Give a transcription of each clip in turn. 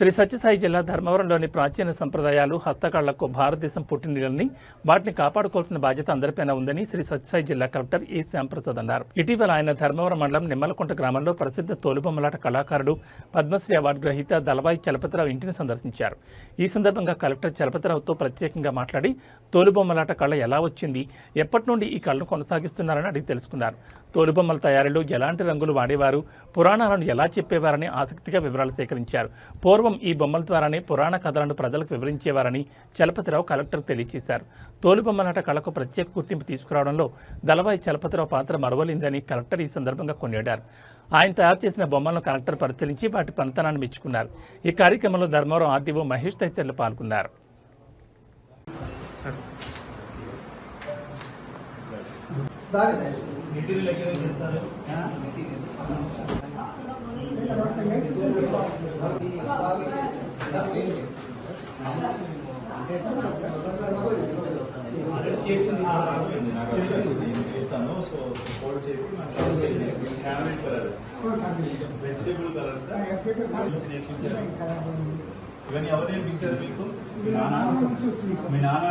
శ్రీ సత్యసాయి జిల్లా ధర్మవరంలోని ప్రాచీన సంప్రదాయాలు హస్తకళలకు భారతదేశం పుట్టినీళ్ళని వాటిని కాపాడుకోవాల్సిన బాధ్యత అందరిపైన ఉందని శ్రీ సత్యసాయి జిల్లా కలెక్టర్ ఈ శ్యాంప్రసాద్ అన్నారు. ఇటీవల ఆయన ధర్మవరం మండలం నిమ్మలకుంట గ్రామంలో ప్రసిద్ధ తోలుబొమ్మలాట కళాకారుడు పద్మశ్రీ అవార్డు గ్రహీత దళవాయి చలపతిరావు ఇంటిని సందర్శించారు. ఈ సందర్భంగా కలెక్టర్ చలపతిరావుతో ప్రత్యేకంగా మాట్లాడి తోలుబొమ్మలాట కళ ఎలా వచ్చింది, ఎప్పటి నుండి ఈ కళను కొనసాగిస్తున్నారని అడిగి తెలుసుకున్నారు. తోలుబొమ్మల తయారీలో ఎలాంటి రంగులు వాడేవారు, పురాణాలను ఎలా చెప్పేవారని ఆసక్తిగా వివరాలు సేకరించారు. పూర్వం ఈ బొమ్మల ద్వారానే పురాణ కథలను ప్రజలకు వివరించేవారని చలపతిరావు కలెక్టర్ తెలియజేశారు. తోలుబొమ్మలాట కళకు ప్రత్యేక గుర్తింపు తీసుకురావడంలో దళవాయి చలపతిరావు పాత్ర మరవలిందని కలెక్టర్ ఈ సందర్భంగా కొనియాడారు. ఆయన తయారు చేసిన బొమ్మలను కలెక్టర్ పరిశీలించి వాటి పనితనాన్ని మెచ్చుకున్నారు. ఈ కార్యక్రమంలో ధర్మవరం ఆర్డీఓ మహేష్ తదితరులు పాల్గొన్నారు. వెజిటేబుల్ కలర్స్ ఇవన్నీ ఎవరు నేర్పించారు మీకు? మీ నాన్న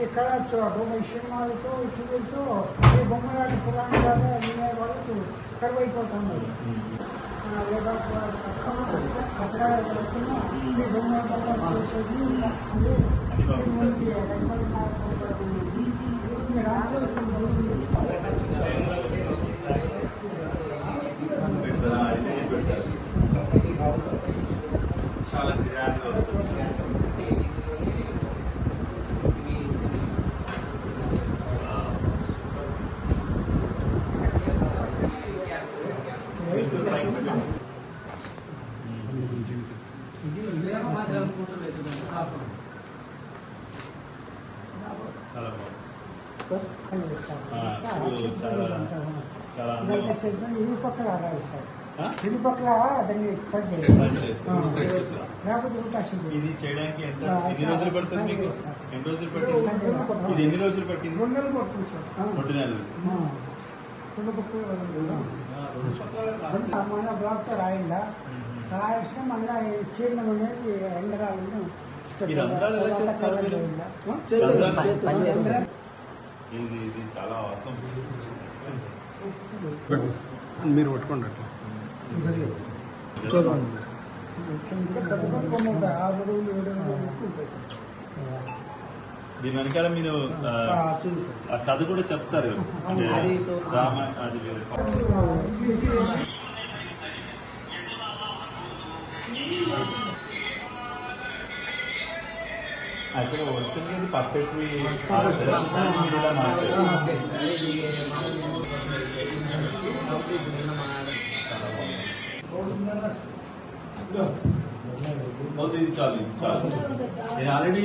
ఇక్కడ సినిమాలతో టీవీలతో ఈ బొమ్మలాంటి పురాణాలు వినే వాళ్ళకు కరువైపోతున్నారు. చాలా ఇరు పక్కల దాన్ని ఇది చేయడానికి ఎన్ని రోజులు పడుతుంది మీకు? ఎన్ని రోజులు పట్టింది? ఇది ఎన్ని రోజులు పట్టింది? 2 నెలలు పడుతుంది సార్. 2 నెలలు. మన బ్లాక్తో రాయిందా రాయాల్సిన మళ్ళీ చీరలు అనేది రంధ్రాలను ఇది చాలా అవసరం. మీరు పట్టుకోండి అట్లా దీని వెనకాల మీరు ఆ కథ కూడా చెప్తారు. అంటే రామ అది వేరే అక్కడ వచ్చింది పర్ఫెక్ట్ ఇది చాలు. నేను ఆల్రెడీ